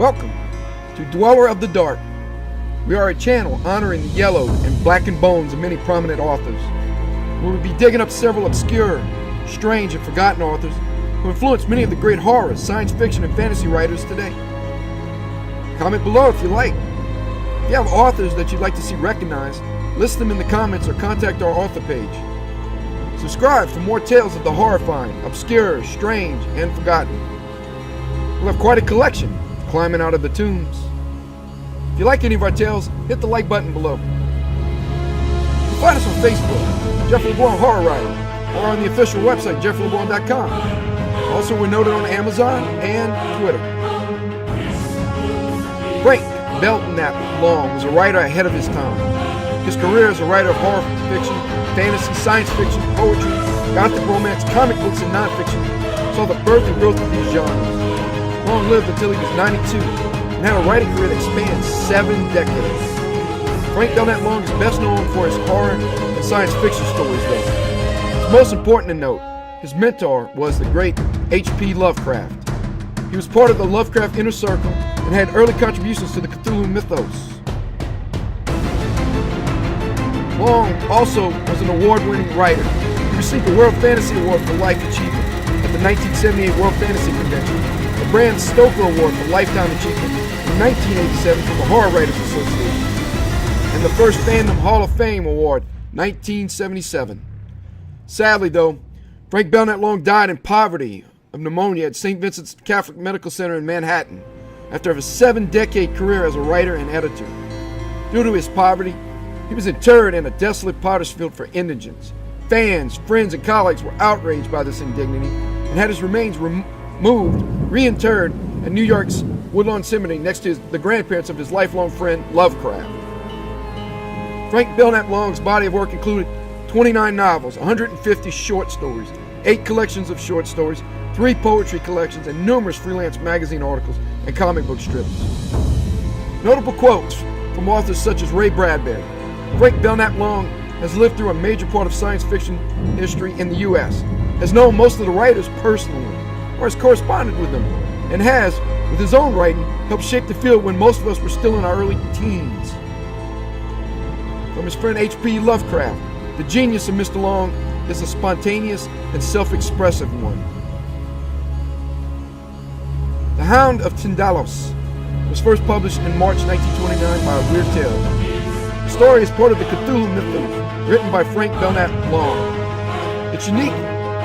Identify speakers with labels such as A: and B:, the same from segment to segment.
A: Welcome to Dweller of the Dark. We are a channel honoring the yellowed and blackened bones of many prominent authors. We will be digging up several obscure, strange, and forgotten authors who influenced many of the great horror, science fiction, and fantasy writers today. Comment below if you like. If you have authors that you'd like to see recognized, list them in the comments or contact our author page. Subscribe for more tales of the horrifying, obscure, strange, and forgotten. We'll have quite a collection climbing out of the tombs. If you like any of our tales, hit the like button below. You can find us on Facebook, Jeffrey LeBlanc Horror Writer, or on the official website, jeffreyleblanc.com. Also, we're noted on Amazon and Twitter. Frank Belknap Long was a writer ahead of his time. His career as a writer of horror fiction, fantasy, science fiction, poetry, gothic romance, comic books, and nonfiction saw the birth and growth of these genres. Long lived until he was 92 and had a writing career that spanned 7 decades. Frank Belknap Long is best known for his horror and science fiction stories, though. It's most important to note, his mentor was the great H.P. Lovecraft. He was part of the Lovecraft inner circle and had early contributions to the Cthulhu Mythos. Long also was an award-winning writer. He received the World Fantasy Award for Life Achievement at the 1978 World Fantasy Convention, the Bram Stoker Award for Lifetime Achievement in 1987 from the Horror Writers Association, and the first Fandom Hall of Fame Award, 1977. Sadly, though, Frank Belknap Long died in poverty of pneumonia at St. Vincent's Catholic Medical Center in Manhattan after a 7-decade career as a writer and editor. Due to his poverty, he was interred in a desolate potter's field for indigents. Fans, friends, and colleagues were outraged by this indignity and had his remains reinterred at New York's Woodlawn Cemetery next to the grandparents of his lifelong friend, Lovecraft. Frank Belknap Long's body of work included 29 novels, 150 short stories, 8 collections of short stories, 3 poetry collections, and numerous freelance magazine articles and comic book strips. Notable quotes from authors such as Ray Bradbury. Frank Belknap Long has lived through a major part of science fiction history in the U.S., has known most of the writers personally, or has corresponded with them, and has, with his own writing, helped shape the field when most of us were still in our early teens. From his friend H.P. Lovecraft, the genius of Mr. Long is a spontaneous and self-expressive one. The Hound of Tindalos was first published in March 1929 by A Weird Tale. The story is part of the Cthulhu Mythos, written by Frank Belknap Long. It's unique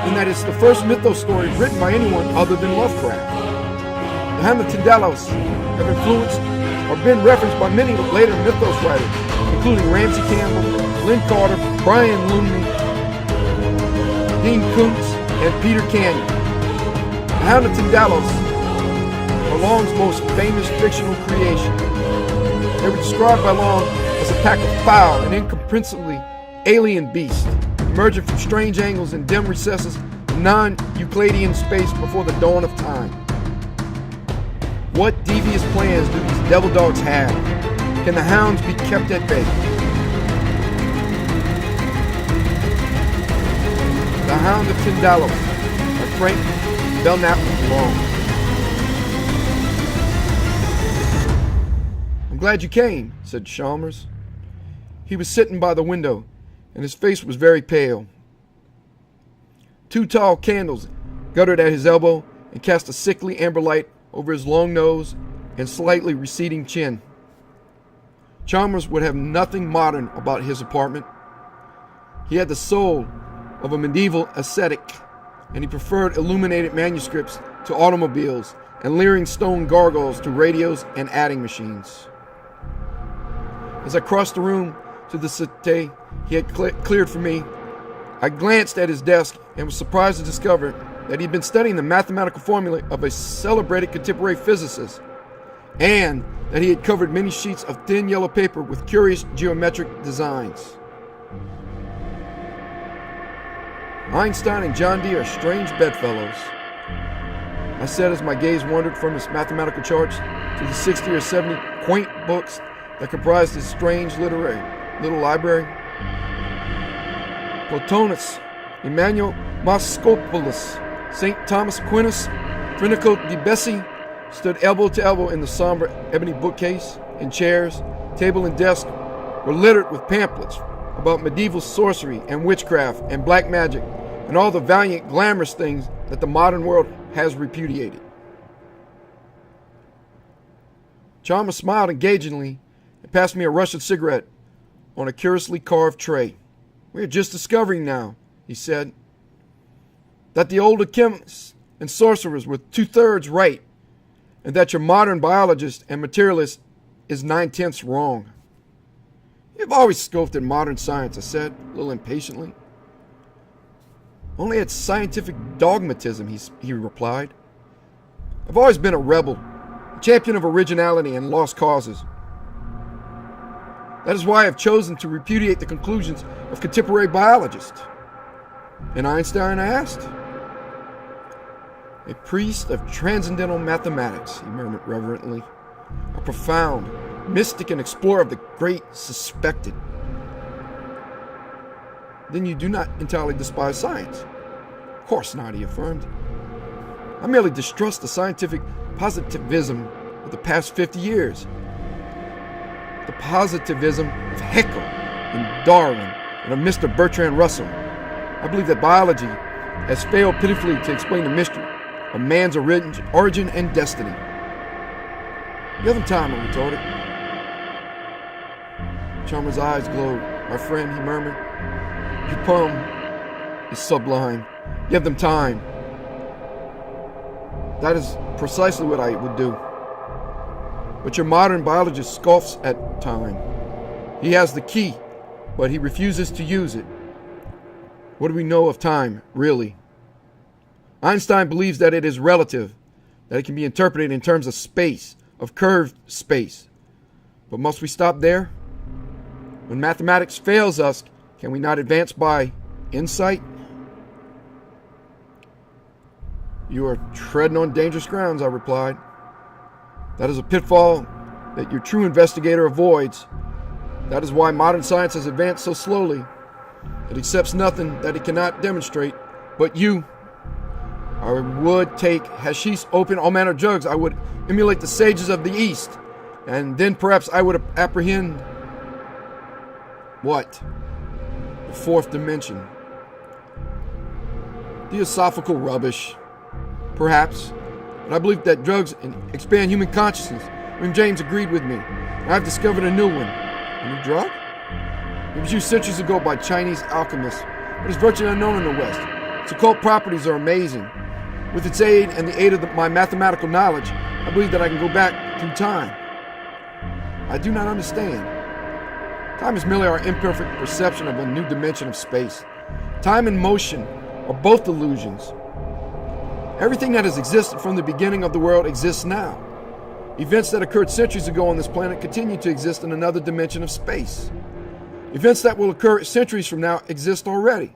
A: in that it's the first mythos story written by anyone other than Lovecraft. The Hound of Tindalos have influenced or been referenced by many later mythos writers, including Ramsey Campbell, Lynn Carter, Brian Looney, Dean Koontz, and Peter Canyon. The Hound of Tindalos are Long's most famous fictional creation. They were described by Long as a pack of foul and incomprehensibly alien beasts, emerging from strange angles and dim recesses of non-Euclidean space before the dawn of time. What devious plans do these devil dogs have? Can the hounds be kept at bay? The Hound of Tindalos by Frank Belknap Long. "I'm glad you came," said Chalmers. He was sitting by the window, and his face was very pale. 2 tall candles guttered at his elbow and cast a sickly amber light over his long nose and slightly receding chin. Chalmers would have nothing modern about his apartment. He had the soul of a medieval ascetic, and he preferred illuminated manuscripts to automobiles and leering stone gargoyles to radios and adding machines. As I crossed the room to the settee he had cleared for me, I glanced at his desk and was surprised to discover that he'd been studying the mathematical formula of a celebrated contemporary physicist, and that he had covered many sheets of thin yellow paper with curious geometric designs. "Einstein and John Dee are strange bedfellows," I said as my gaze wandered from his mathematical charts to the 60 or 70 quaint books that comprised his strange literary little library. Plotinus, Emmanuel Moschopoulos, St. Thomas Aquinas, Frinico de Bessy, stood elbow to elbow in the somber ebony bookcase, and chairs, table, and desk were littered with pamphlets about medieval sorcery and witchcraft and black magic and all the valiant, glamorous things that the modern world has repudiated. Chalmers smiled engagingly and passed me a Russian cigarette on a curiously carved tray. "We are just discovering now," he said, "that the old alchemists and sorcerers were 2/3 right, and that your modern biologist and materialist is 9/10 wrong." "You've always scoffed at modern science," I said, a little impatiently. "Only at scientific dogmatism," he replied. "I've always been a rebel, a champion of originality and lost causes. That is why I've chosen to repudiate the conclusions of contemporary biologists." "And Einstein?" I asked. "A priest of transcendental mathematics," he murmured reverently. "A profound, mystic and explorer of the great suspected." "Then you do not entirely despise science?" "Of course not," he affirmed. "I merely distrust the scientific positivism of the past 50 years. The positivism of Haeckel and Darwin and of Mr. Bertrand Russell. I believe that biology has failed pitifully to explain the mystery of man's origin and destiny." "Give them time," I retorted. Chalmers' eyes glowed. "My friend," he murmured, "your poem is sublime. Give them time." "That is precisely what I would do. But your modern biologist scoffs at time. He has the key, but he refuses to use it. What do we know of time, really? Einstein believes that it is relative, that it can be interpreted in terms of space, of curved space. But must we stop there? When mathematics fails us, can we not advance by insight?" "You are treading on dangerous grounds," I replied. "That is a pitfall that your true investigator avoids. That is why modern science has advanced so slowly. It accepts nothing that it cannot demonstrate. But you, I would take hashish, opium, all manner of drugs. I would emulate the sages of the East. And then perhaps I would apprehend..." "What?" "The fourth dimension." "Theosophical rubbish. Perhaps. But I believe that drugs expand human consciousness. William James agreed with me. And I've discovered a new one." "A new drug?" "It was used centuries ago by Chinese alchemists, but it's virtually unknown in the West. Its occult properties are amazing. With its aid and the aid of my mathematical knowledge, I believe that I can go back through time." "I do not understand." "Time is merely our imperfect perception of a new dimension of space. Time and motion are both illusions. Everything that has existed from the beginning of the world exists now. Events that occurred centuries ago on this planet continue to exist in another dimension of space. Events that will occur centuries from now exist already.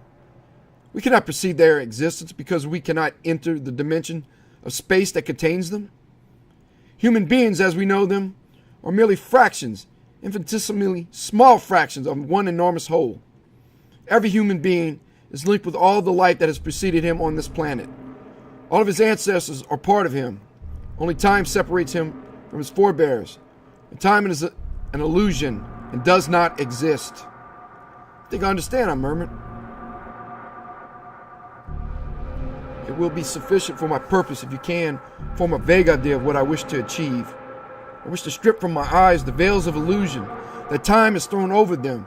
A: We cannot perceive their existence because we cannot enter the dimension of space that contains them. Human beings, as we know them, are merely fractions, infinitesimally small fractions of one enormous whole. Every human being is linked with all the life that has preceded him on this planet. All of his ancestors are part of him. Only time separates him from his forebears. And time is an illusion and does not exist." "I think I understand," I murmured. "It will be sufficient for my purpose if you can form a vague idea of what I wish to achieve. I wish to strip from my eyes the veils of illusion that time has thrown over them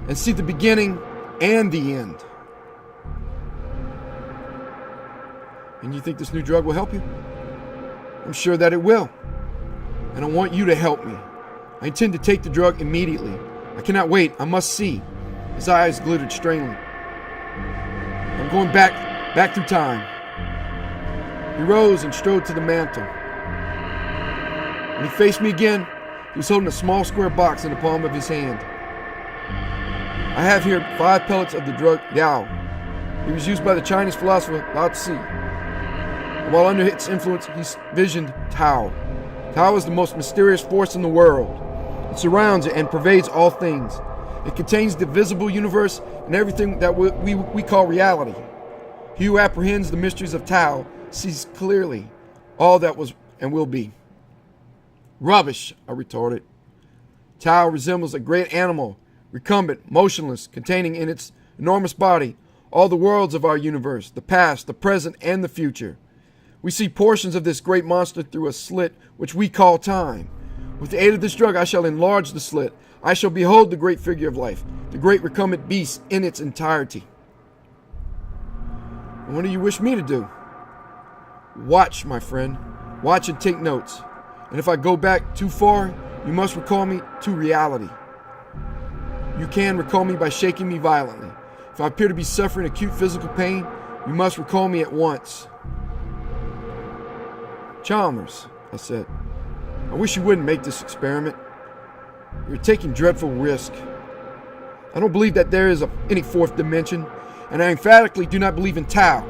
A: and see the beginning and the end." "And you think this new drug will help you?" "I'm sure that it will. And I want you to help me. I intend to take the drug immediately. I cannot wait. I must see." His eyes glittered strangely. "I'm going back through time." He rose and strode to the mantel. When he faced me again, he was holding a small square box in the palm of his hand. "I have here 5 pellets of the drug Yao. It was used by the Chinese philosopher Lao Tzu. And while under its influence, he visioned Tao. Tao is the most mysterious force in the world. It surrounds and pervades all things. It contains the visible universe and everything that we call reality. He who apprehends the mysteries of Tao sees clearly all that was and will be. Rubbish, I retorted. Tau resembles a great animal, recumbent, motionless, containing in its enormous body all the worlds of our universe, the past, the present, and the future. We see portions of this great monster through a slit which we call time. With the aid of this drug, I shall enlarge the slit. I shall behold the great figure of life, the great recumbent beast in its entirety. And what do you wish me to do? Watch, my friend. Watch and take notes. And if I go back too far, you must recall me to reality. You can recall me by shaking me violently. If I appear to be suffering acute physical pain, you must recall me at once. Chalmers, I said, I wish you wouldn't make this experiment. You're taking dreadful risk. I don't believe that there is any fourth dimension, and I emphatically do not believe in Tau.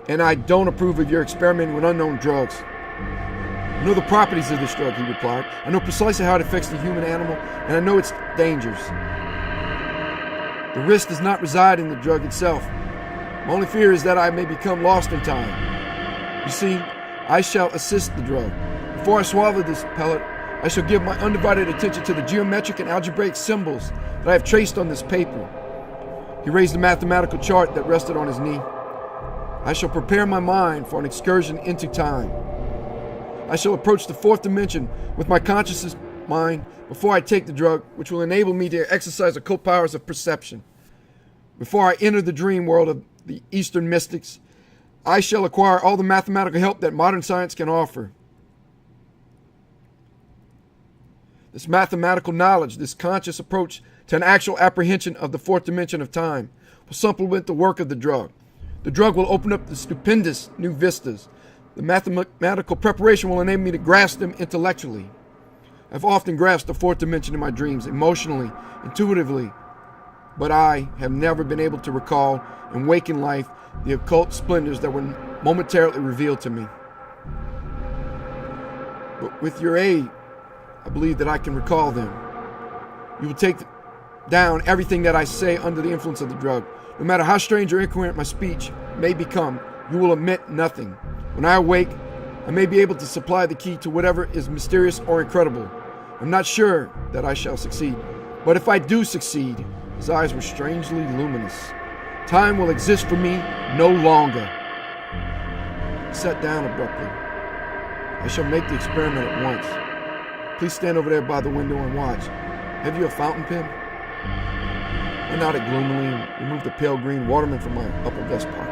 A: And I don't approve of your experimenting with unknown drugs. I know the properties of this drug, he replied. I know precisely how it affects the human animal, and I know its dangers. The risk does not reside in the drug itself. My only fear is that I may become lost in time. You see, I shall assist the drug. Before I swallow this pellet, I shall give my undivided attention to the geometric and algebraic symbols that I have traced on this paper. He raised a mathematical chart that rested on his knee. I shall prepare my mind for an excursion into time. I shall approach the fourth dimension with my conscious mind before I take the drug, which will enable me to exercise occult powers of perception. Before I enter the dream world of the Eastern mystics, I shall acquire all the mathematical help that modern science can offer. This mathematical knowledge, this conscious approach to an actual apprehension of the fourth dimension of time, will supplement the work of the drug. The drug will open up the stupendous new vistas. The mathematical preparation will enable me to grasp them intellectually. I've often grasped the fourth dimension in my dreams, emotionally, intuitively, but I have never been able to recall in waking life the occult splendors that were momentarily revealed to me. But with your aid, I believe that I can recall them. You will take down everything that I say under the influence of the drug. No matter how strange or incoherent my speech may become, you will omit nothing. When I awake, I may be able to supply the key to whatever is mysterious or incredible. I'm not sure that I shall succeed, but if I do succeed, his eyes were strangely luminous. Time will exist for me no longer. He sat down abruptly. I shall make the experiment at once. Please stand over there by the window and watch. Have you a fountain pen? I nodded gloomily and removed the pale green Waterman from my upper vest pocket.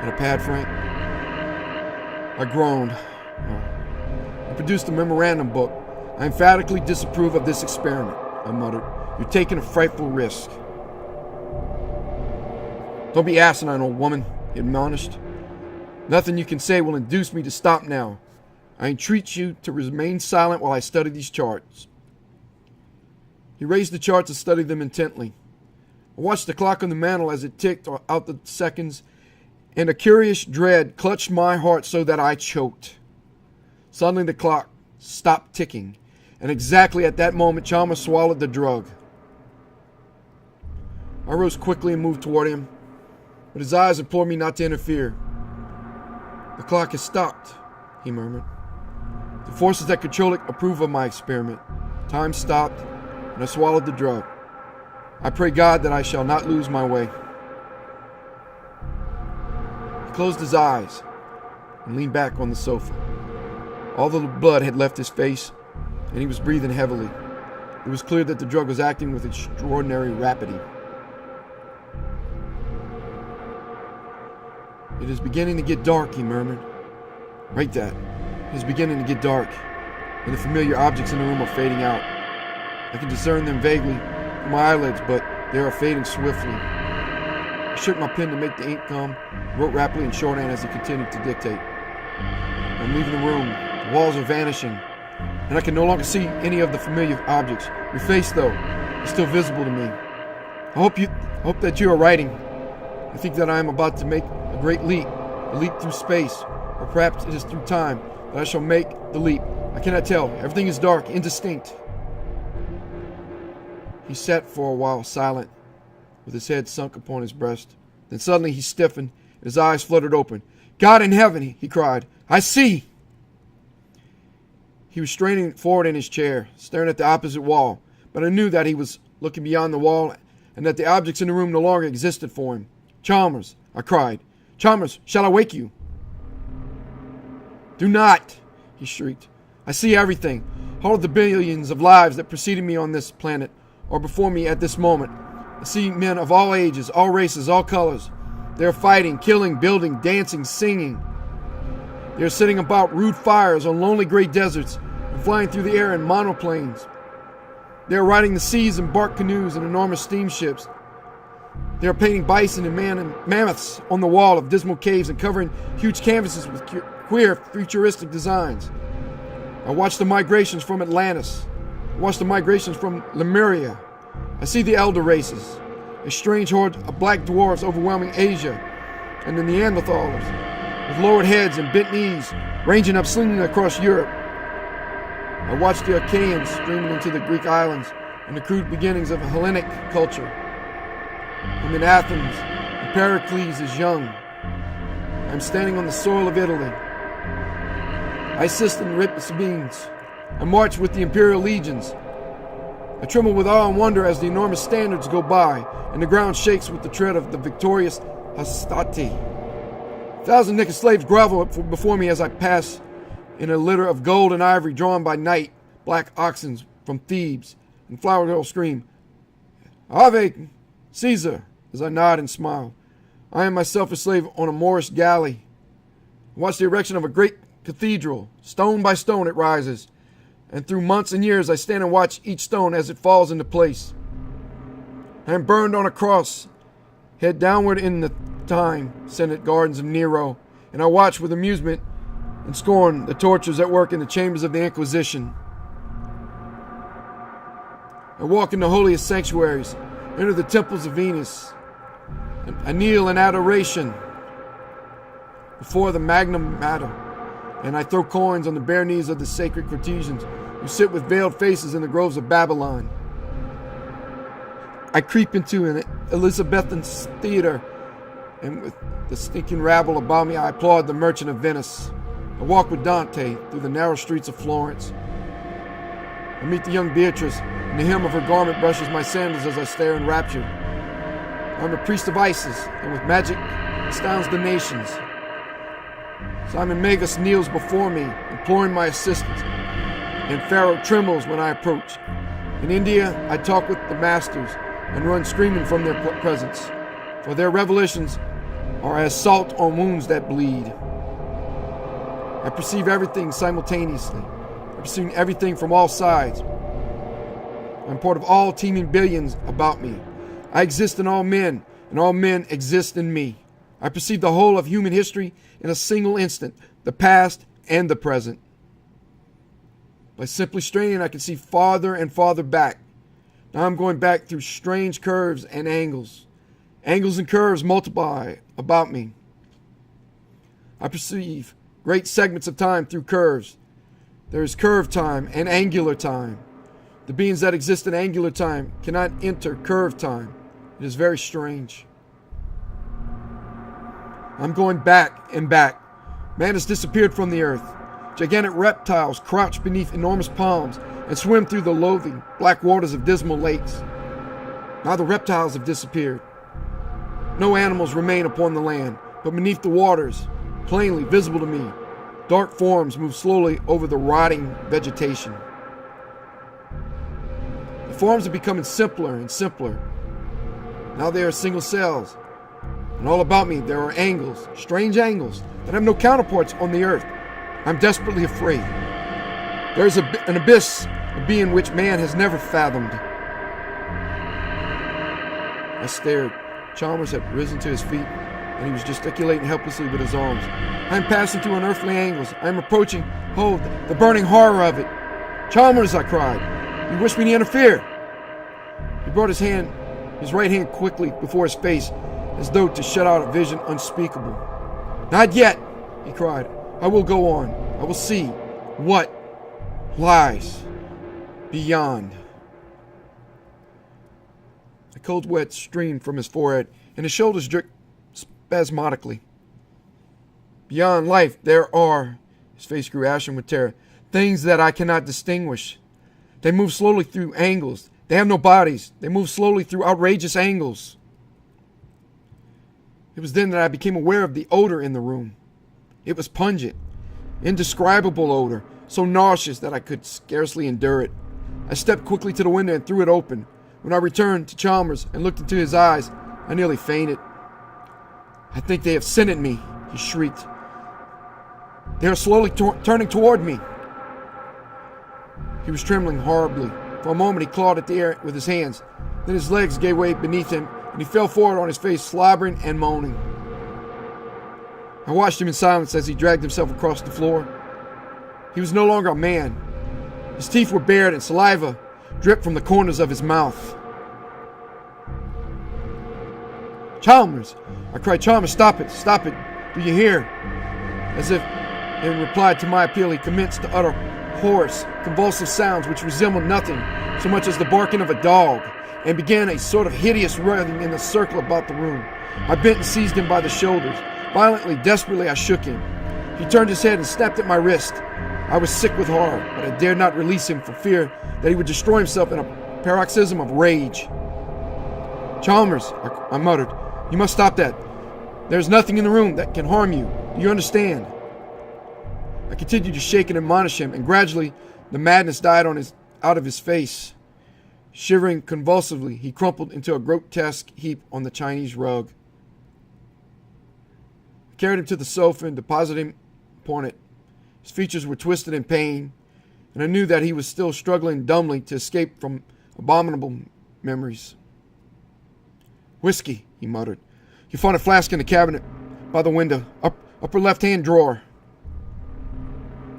A: And a pad, Frank? I groaned. I produced a memorandum book. I emphatically disapprove of this experiment, I muttered. You're taking a frightful risk. Don't be asinine, old woman, he admonished. Nothing you can say will induce me to stop now. I entreat you to remain silent while I study these charts. He raised the charts and studied them intently. I watched the clock on the mantel as it ticked out the seconds, and a curious dread clutched my heart so that I choked. Suddenly the clock stopped ticking, and exactly at that moment Chalmers swallowed the drug. I rose quickly and moved toward him, but his eyes implored me not to interfere. The clock has stopped, he murmured. The forces that control it approve of my experiment. Time stopped, and I swallowed the drug. I pray God that I shall not lose my way. He closed his eyes and leaned back on the sofa. All the blood had left his face, and he was breathing heavily. It was clear that the drug was acting with extraordinary rapidity. It is beginning to get dark, he murmured. Write that. It is beginning to get dark, and the familiar objects in the room are fading out. I can discern them vaguely from my eyelids, but they are fading swiftly. I shook my pen to make the ink come, wrote rapidly in shorthand as he continued to dictate. I'm leaving the room. The walls are vanishing, and I can no longer see any of the familiar objects. Your face, though, is still visible to me. I hope that you are writing. I think that I am about to make a great leap, a leap through space, or perhaps it is through time that I shall make the leap. I cannot tell. Everything is dark, indistinct. He sat for a while silent, with his head sunk upon his breast. Then suddenly he stiffened, and his eyes fluttered open. God in heaven, he cried, I see! He was straining forward in his chair, staring at the opposite wall, but I knew that he was looking beyond the wall and that the objects in the room no longer existed for him. "Chalmers," I cried. "Chalmers, shall I wake you?" "Do not," he shrieked. "I see everything. All of the billions of lives that preceded me on this planet are before me at this moment. I see men of all ages, all races, all colors. They are fighting, killing, building, dancing, singing. They are sitting about rude fires on lonely gray deserts and flying through the air in monoplanes. They are riding the seas in bark canoes and enormous steamships. They are painting bison and mammoths on the wall of dismal caves and covering huge canvases with queer, futuristic designs. I watch the migrations from Atlantis. I watch the migrations from Lemuria. I see the elder races, a strange horde of black dwarfs overwhelming Asia, and the Neanderthals, with lowered heads and bent knees, ranging up slinging across Europe. I watch the Achaeans streaming into the Greek islands and the crude beginnings of Hellenic culture. I'm in Athens, and Pericles is young. I'm standing on the soil of Italy. I assist in the Sabines. I march with the imperial legions. I tremble with awe and wonder as the enormous standards go by, and the ground shakes with the tread of the victorious Hastati. 1,000 naked slaves grovel before me as I pass in a litter of gold and ivory drawn by night, black oxen from Thebes, and flower girls scream, "Ave Caesar," as I nod and smile. I am myself a slave on a Moorish galley. I watch the erection of a great cathedral. Stone by stone it rises, and through months and years I stand and watch each stone as it falls into place. I am burned on a cross, head downward in the time-scented gardens of Nero, and I watch with amusement and scorn the tortures at work in the chambers of the Inquisition. I walk in the holiest sanctuaries, enter the temples of Venus, and I kneel in adoration before the Magnum Mater, and I throw coins on the bare knees of the sacred courtesans who sit with veiled faces in the groves of Babylon. I creep into an Elizabethan theater, and with the stinking rabble about me, I applaud the Merchant of Venice. I walk with Dante through the narrow streets of Florence. I meet the young Beatrice, and the hem of her garment brushes my sandals as I stare in rapture. I am a priest of Isis, and with magic astounds the nations. Simon Magus kneels before me, imploring my assistance, and Pharaoh trembles when I approach. In India, I talk with the masters and run screaming from their presence, for their revelations are as salt on wounds that bleed. I perceive everything simultaneously. I perceive everything from all sides. I'm part of all teeming billions about me. I exist in all men, and all men exist in me. I perceive the whole of human history in a single instant, the past and the present. By simply straining, I can see farther and farther back. Now I'm going back through strange curves and angles. Angles and curves multiply about me. I perceive great segments of time through curves. There is curved time and angular time. The beings that exist in angular time cannot enter curved time. It is very strange. I'm going back and back. Man has disappeared from the earth. Gigantic reptiles crouch beneath enormous palms and swim through the loathing black waters of dismal lakes. Now the reptiles have disappeared. No animals remain upon the land, but beneath the waters, plainly visible to me, dark forms move slowly over the rotting vegetation. The forms are becoming simpler and simpler. Now they are single cells, and all about me there are angles, strange angles, that have no counterparts on the earth. I'm desperately afraid. There is an abyss, a being which man has never fathomed. I stared. Chalmers had risen to his feet, and he was gesticulating helplessly with his arms. I am passing through unearthly angles. I am approaching. Oh, the burning horror of it. "Chalmers," I cried. "You wish me to interfere?" He brought his right hand quickly before his face, as though to shut out a vision unspeakable. "Not yet," he cried. "I will go on. I will see what lies beyond." A cold sweat streamed from his forehead, and his shoulders jerked spasmodically. "Beyond life there are," his face grew ashen with terror, things that I cannot distinguish. They move slowly through angles. They have no bodies. They move slowly through outrageous angles. It was then that I became aware of the odor in the room. It was pungent, indescribable odor, so nauseous that I could scarcely endure it. I stepped quickly to the window and threw it open. When I returned to Chalmers and looked into his eyes, I nearly fainted. "I think they have scented me," he shrieked. "They are slowly turning toward me." He was trembling horribly. For a moment he clawed at the air with his hands. Then his legs gave way beneath him, and he fell forward on his face, slobbering and moaning. I watched him in silence as he dragged himself across the floor. He was no longer a man. His teeth were bared and saliva dripped from the corners of his mouth. "Chalmers!" I cried. "Chalmers, stop it! Stop it! Do you hear?" As if in reply to my appeal, he commenced to utter hoarse, convulsive sounds which resembled nothing so much as the barking of a dog, and began a sort of hideous writhing in a circle about the room. I bent and seized him by the shoulders. Violently, desperately, I shook him. He turned his head and snapped at my wrist. I was sick with horror, but I dared not release him for fear that he would destroy himself in a paroxysm of rage. "Chalmers," I muttered, "you must stop that. There's nothing in the room that can harm you. Do you understand?" I continued to shake and admonish him, and gradually the madness died out of his face. Shivering convulsively, he crumpled into a grotesque heap on the Chinese rug. I carried him to the sofa and deposited him upon it. His features were twisted in pain, and I knew that he was still struggling dumbly to escape from abominable memories. "Whiskey," he muttered. "You found a flask in the cabinet by the window, upper left-hand drawer."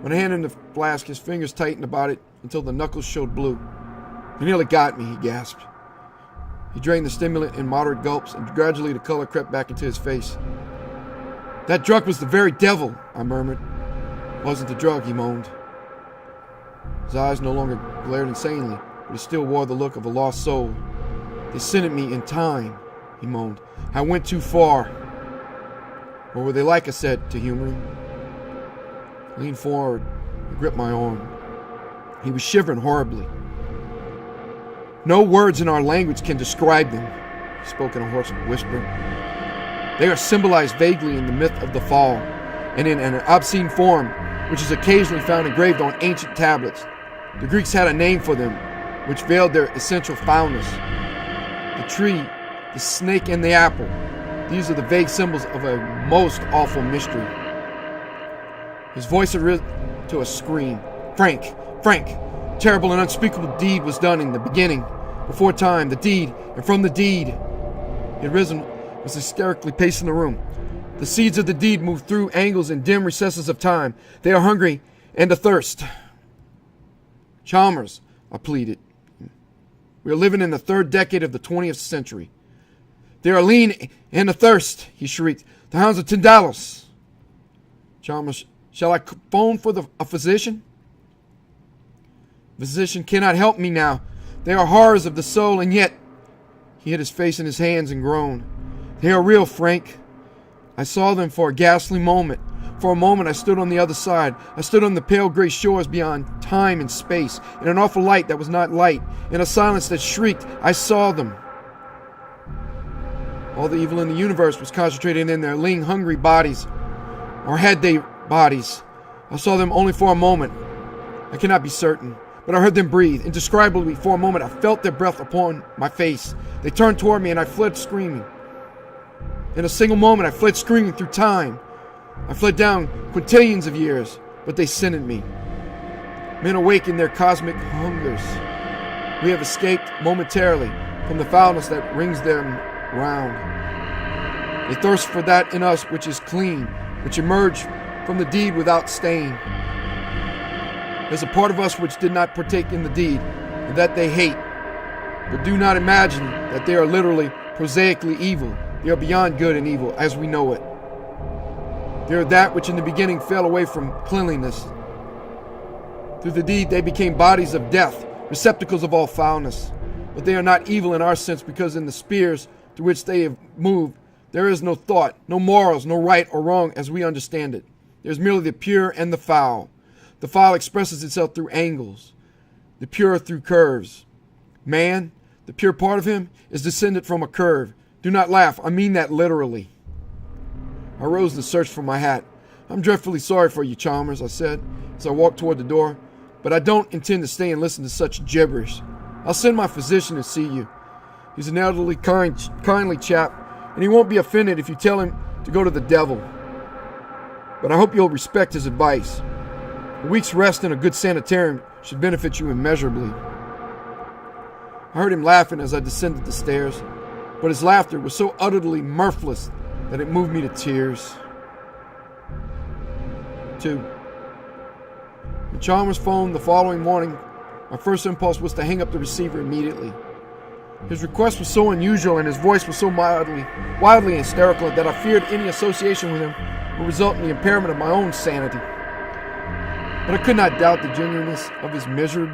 A: When I handed him the flask, his fingers tightened about it until the knuckles showed blue. "You nearly got me," he gasped. He drained the stimulant in moderate gulps, and gradually the color crept back into his face. "That drug was the very devil," I murmured. "It wasn't the drug," he moaned. His eyes no longer glared insanely, but he still wore the look of a lost soul. "They scented me in time," he moaned. "I went too far." "What were they like?" I said, to humor him. I leaned forward and gripped my arm. He was shivering horribly. "No words in our language can describe them," he spoke in a hoarse whisper. "They are symbolized vaguely in the myth of the fall, and in an obscene form, which is occasionally found engraved on ancient tablets. The Greeks had a name for them, which veiled their essential foulness. The tree, the snake, and the apple. These are the vague symbols of a most awful mystery." His voice had risen to a scream. "Frank! Frank! Terrible and unspeakable deed was done in the beginning, before time. The deed, and from the deed." He had risen, was hysterically pacing the room. "The seeds of the deed move through angles and dim recesses of time. They are hungry and athirst." "Chalmers," I pleaded. "We are living in the third decade of the 20th century. They are lean and athirst," he shrieked. "The Hounds of Tindalos." "Chalmers, shall I phone for a physician?" "Physician cannot help me now. They are horrors of the soul, and yet—" He hid his face in his hands and groaned. "They are real, Frank. I saw them for a ghastly moment. For a moment I stood on the other side. I stood on the pale gray shores beyond time and space, in an awful light that was not light, in a silence that shrieked. I saw them. All the evil in the universe was concentrated in their lean, hungry bodies. Or had they bodies? I saw them only for a moment. I cannot be certain. But I heard them breathe. Indescribably, for a moment, I felt their breath upon my face. They turned toward me, and I fled screaming. In a single moment, I fled screaming through time. I fled down quintillions of years, but they scented me. Men awake in their cosmic hungers. We have escaped momentarily from the foulness that rings them round. They thirst for that in us which is clean, which emerged from the deed without stain. There's a part of us which did not partake in the deed, and that they hate. But do not imagine that they are literally, prosaically evil. They are beyond good and evil, as we know it. They are that which in the beginning fell away from cleanliness. Through the deed they became bodies of death, receptacles of all foulness. But they are not evil in our sense, because in the spheres through which they have moved, there is no thought, no morals, no right or wrong as we understand it. There is merely the pure and the foul. The file expresses itself through angles, the pure through curves. Man, the pure part of him, is descended from a curve. Do not laugh, I mean that literally. I rose and searched for my hat. I'm dreadfully sorry for you, Chalmers, I said, as I walked toward the door, but I don't intend to stay and listen to such gibberish. I'll send my physician to see you. He's an elderly, kindly chap, and he won't be offended if you tell him to go to the devil. But I hope you'll respect his advice. A week's rest in a good sanitarium should benefit you immeasurably. I heard him laughing as I descended the stairs, but his laughter was so utterly mirthless that it moved me to tears. 2. When Chalmers phoned the following morning, my first impulse was to hang up the receiver immediately. His request was so unusual and his voice was so wildly hysterical that I feared any association with him would result in the impairment of my own sanity. But I could not doubt the genuineness of his misery.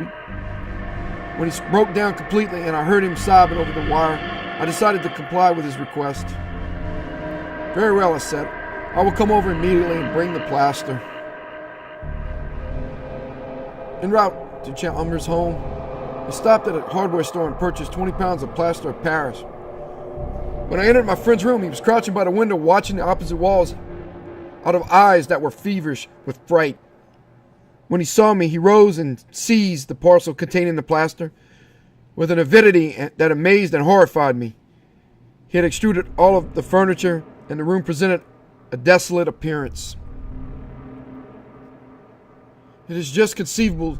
A: When he broke down completely and I heard him sobbing over the wire, I decided to comply with his request. Very well, I said. I will come over immediately and bring the plaster. En route to Chalmers' home, I stopped at a hardware store and purchased 20 pounds of plaster of Paris. When I entered my friend's room, he was crouching by the window watching the opposite walls out of eyes that were feverish with fright. When he saw me, he rose and seized the parcel containing the plaster with an avidity that amazed and horrified me. He had extruded all of the furniture, and the room presented a desolate appearance. It is just conceivable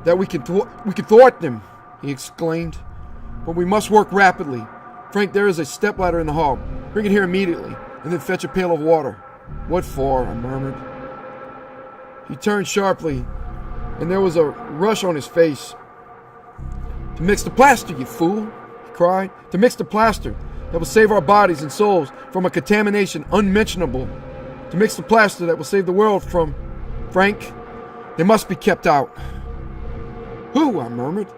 A: that we can thwart them, he exclaimed. But we must work rapidly. Frank, there is a stepladder in the hall. Bring it here immediately, and then fetch a pail of water. What for? I murmured. He turned sharply, and there was a rush on his face. To mix the plaster, you fool, he cried. To mix the plaster that will save our bodies and souls from a contamination unmentionable. To mix the plaster that will save the world from... Frank, they must be kept out. Who? I murmured.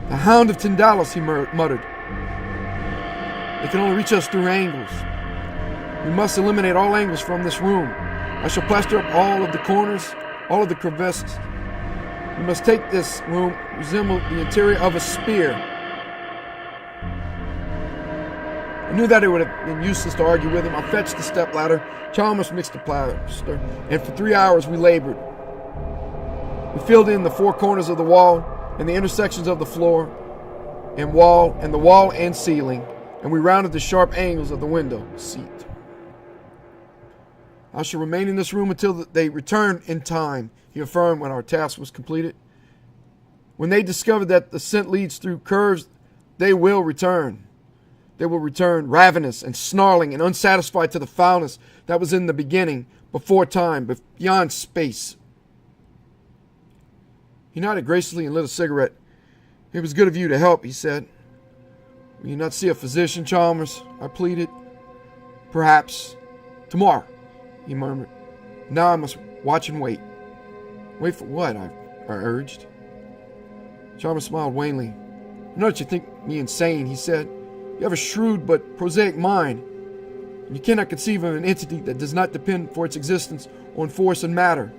A: The Hound of Tindalos, he muttered. They can only reach us through angles. We must eliminate all angles from this room. I shall plaster up all of the corners, all of the crevices. We must take this room resemble the interior of a spear. I knew that it would have been useless to argue with him. I fetched the stepladder. Chalmers mixed the plaster, and for 3 hours we labored. We filled in the 4 corners of the wall and the intersections of the floor and the wall and ceiling, and we rounded the sharp angles of the window seat. I shall remain in this room until they return in time, he affirmed when our task was completed. When they discover that the scent leads through curves, they will return. They will return ravenous and snarling and unsatisfied to the foulness that was in the beginning, before time, beyond space. He nodded graciously and lit a cigarette. It was good of you to help, he said. Will you not see a physician, Chalmers? I pleaded. Perhaps. Tomorrow, he murmured. Now I must watch and wait. Wait for what? I urged. Chalmers smiled wanly. I know that you think me insane, he said. You have a shrewd but prosaic mind, and you cannot conceive of an entity that does not depend for its existence on force and matter.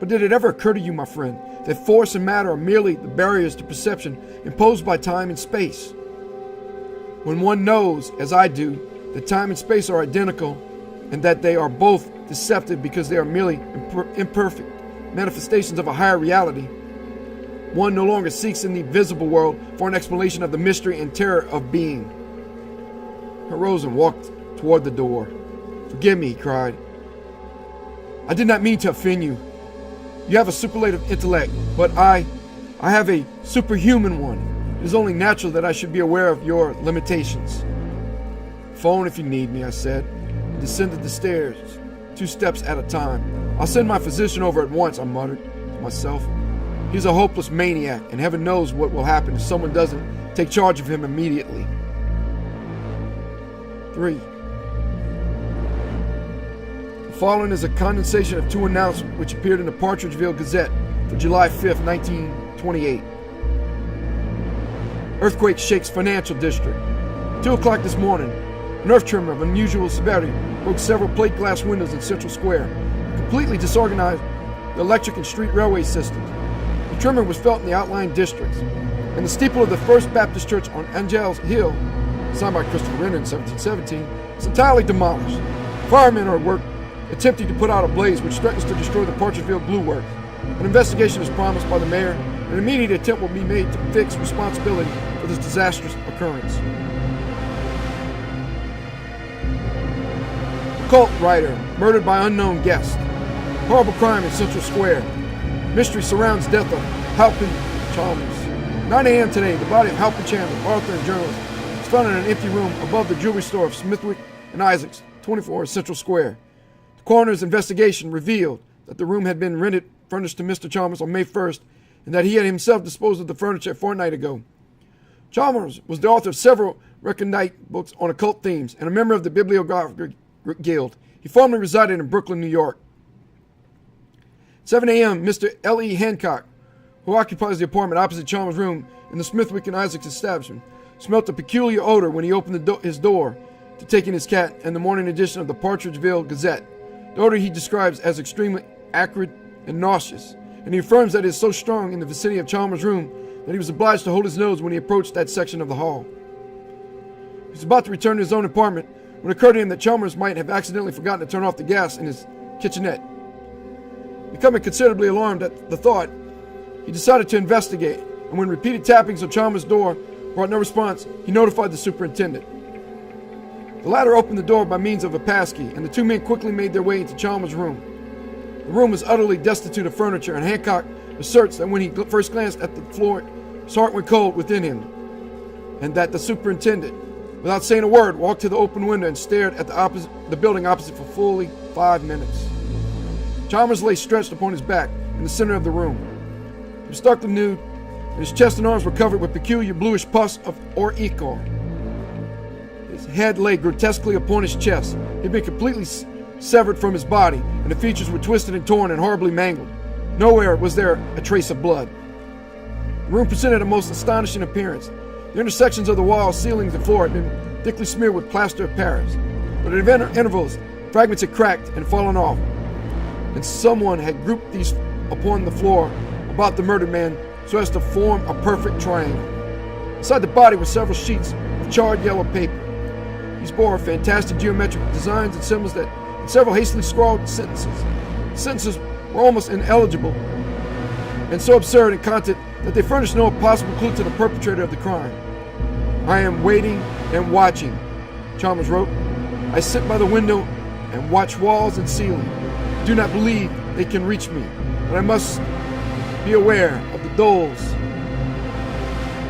A: But did it ever occur to you, my friend, that force and matter are merely the barriers to perception imposed by time and space? When one knows, as I do, that time and space are identical, and that they are both deceptive because they are merely imperfect manifestations of a higher reality, one no longer seeks in the visible world for an explanation of the mystery and terror of being. I rose and walked toward the door. Forgive me, he cried. I did not mean to offend you. You have a superlative intellect, but I have a superhuman one. It is only natural that I should be aware of your limitations. Phone if you need me, I said, and descended the stairs, 2 steps at a time. I'll send my physician over at once, I muttered to myself. He's a hopeless maniac, and heaven knows what will happen if someone doesn't take charge of him immediately. 3. The following is a condensation of 2 announcements which appeared in the Partridgeville Gazette for July 5th, 1928. Earthquake shakes financial district. 2 o'clock this morning, an earth tremor of unusual severity broke several plate glass windows in Central Square. A completely disorganized the electric and street railway systems. The tremor was felt in the outlying districts, and the steeple of the First Baptist Church on Angels Hill, designed by Christopher Wren in 1717, was entirely demolished. Firemen are at work attempting to put out a blaze which threatens to destroy the Partridgeville glue works. An investigation is promised by the mayor, and an immediate attempt will be made to fix responsibility for this disastrous occurrence. Occult writer murdered by unknown guest. Horrible crime in Central Square. Mystery surrounds death of Halpin Chalmers. 9 a.m. today, the body of Halpin Chalmers, author and journalist, was found in an empty room above the jewelry store of Smithwick and Isaacs, 24 Central Square. The coroner's investigation revealed that the room had been furnished to Mr. Chalmers on May 1st, and that he had himself disposed of the furniture a fortnight ago. Chalmers was the author of several recondite books on occult themes and a member of the Bibliographic Guild. He formerly resided in Brooklyn, New York. 7 a.m., Mr. L.E. Hancock, who occupies the apartment opposite Chalmers' room in the Smithwick and Isaacs establishment, smelt a peculiar odor when he opened his door to take in his cat and the morning edition of the Partridgeville Gazette. The odor he describes as extremely acrid and nauseous, and he affirms that it is so strong in the vicinity of Chalmers' room that he was obliged to hold his nose when he approached that section of the hall. He was about to return to his own apartment when it occurred to him that Chalmers might have accidentally forgotten to turn off the gas in his kitchenette. Becoming considerably alarmed at the thought, he decided to investigate, and when repeated tappings on Chalmers' door brought no response, he notified the superintendent. The latter opened the door by means of a passkey, and the two men quickly made their way into Chalmers' room. The room was utterly destitute of furniture, and Hancock asserts that when he first glanced at the floor, his heart went cold within him, and that the superintendent, without saying a word, walked to the open window and stared at the building opposite for fully 5 minutes. Chalmers lay stretched upon his back in the center of the room. He was starkly nude, and his chest and arms were covered with peculiar bluish pus or ichor. His head lay grotesquely upon his chest. He had been completely severed from his body, and the features were twisted and torn and horribly mangled. Nowhere was there a trace of blood. The room presented a most astonishing appearance. The intersections of the walls, ceilings, and floor had been thickly smeared with plaster of Paris, but at intervals, fragments had cracked and fallen off, and someone had grouped these upon the floor about the murdered man so as to form a perfect triangle. Inside the body were several sheets of charred yellow paper. These bore fantastic geometric designs and symbols and several hastily scrawled sentences. The sentences were almost ineligible and so absurd in content that they furnished no possible clue to the perpetrator of the crime. "I am waiting and watching," Chalmers wrote. "I sit by the window and watch walls and ceiling. Do not believe they can reach me, but I must be aware of the doors.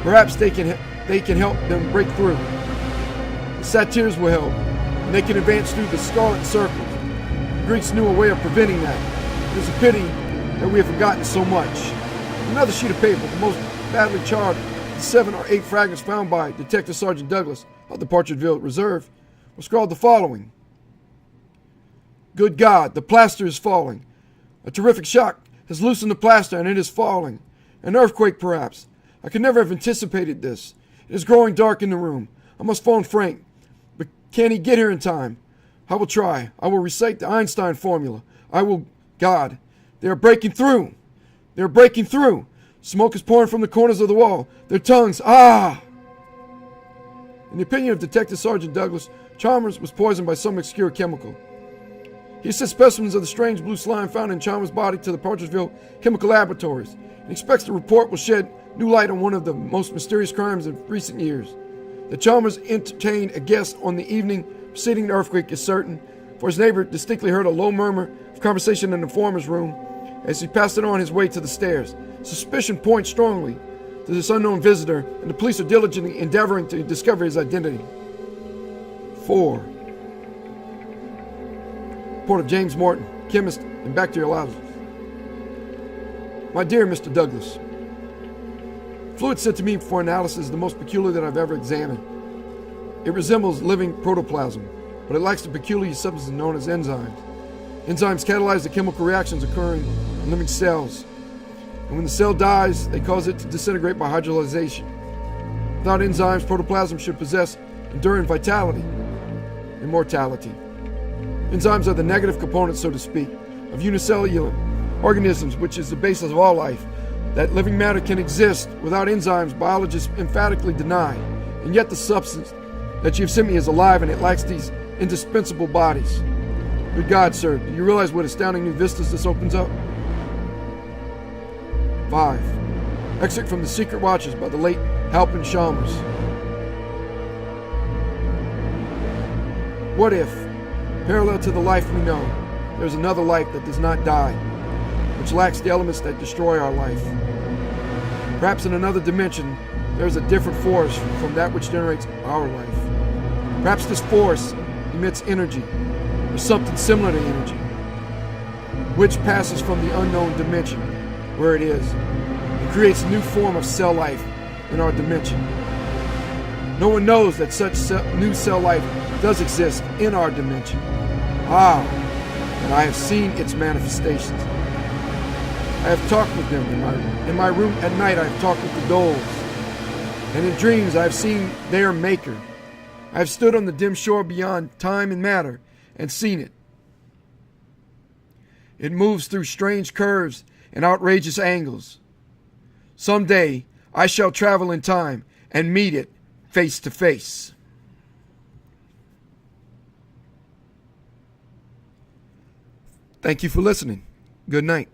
A: Perhaps they can help them break through. The satyrs will help, and they can advance through the scarlet circles. The Greeks knew a way of preventing that. It is a pity that we have forgotten so much." Another sheet of paper, the most badly charred of the 7 or 8 fragments found by Detective Sergeant Douglas of the Partridgeville Reserve, was scrawled the following: "Good God, the plaster is falling. A terrific shock has loosened the plaster and it is falling. An earthquake, perhaps. I could never have anticipated this. It is growing dark in the room. I must phone Frank. But can he get here in time? I will try. I will recite the Einstein formula. God, they are breaking through. They are breaking through. Smoke is pouring from the corners of the wall. Their tongues, ah!" In the opinion of Detective Sergeant Douglas, Chalmers was poisoned by some obscure chemical. He sent specimens of the strange blue slime found in Chalmers' body to the Partridgeville Chemical Laboratories and expects the report will shed new light on one of the most mysterious crimes in recent years. That Chalmers entertained a guest on the evening preceding the earthquake is certain, for his neighbor distinctly heard a low murmur of conversation in the former's room as he passed it on his way to the stairs. Suspicion points strongly to this unknown visitor, and the police are diligently endeavoring to discover his identity. 4. Report of James Morton, chemist and bacteriologist. My dear Mr. Douglas, fluid sent to me for analysis is the most peculiar that I've ever examined. It resembles living protoplasm, but it lacks the peculiar substance known as enzymes. Enzymes catalyze the chemical reactions occurring in living cells, and when the cell dies, they cause it to disintegrate by hydrolyzation. Without enzymes, protoplasm should possess enduring vitality, immortality. Enzymes are the negative components, so to speak, of unicellular organisms, which is the basis of all life. That living matter can exist without enzymes, biologists emphatically deny. And yet the substance that you've sent me is alive and it lacks these indispensable bodies. Good God, sir, do you realize what astounding new vistas this opens up? 5. Excerpt from The Secret Watches by the late Halpin Chalmers. What if, parallel to the life we know, there's another life that does not die, which lacks the elements that destroy our life? Perhaps in another dimension, there's a different force from that which generates our life. Perhaps this force emits energy, or something similar to energy, which passes from the unknown dimension, where it is, and creates a new form of cell life in our dimension. No one knows that such new cell life does exist in our dimension. And I have seen its manifestations. I have talked with them in my room at night. I have talked with the dolls, and in dreams I have seen their maker. I have stood on the dim shore beyond time and matter and seen it. It moves through strange curves and outrageous angles. Someday I shall travel in time and meet it face to face. Thank you for listening. Good night.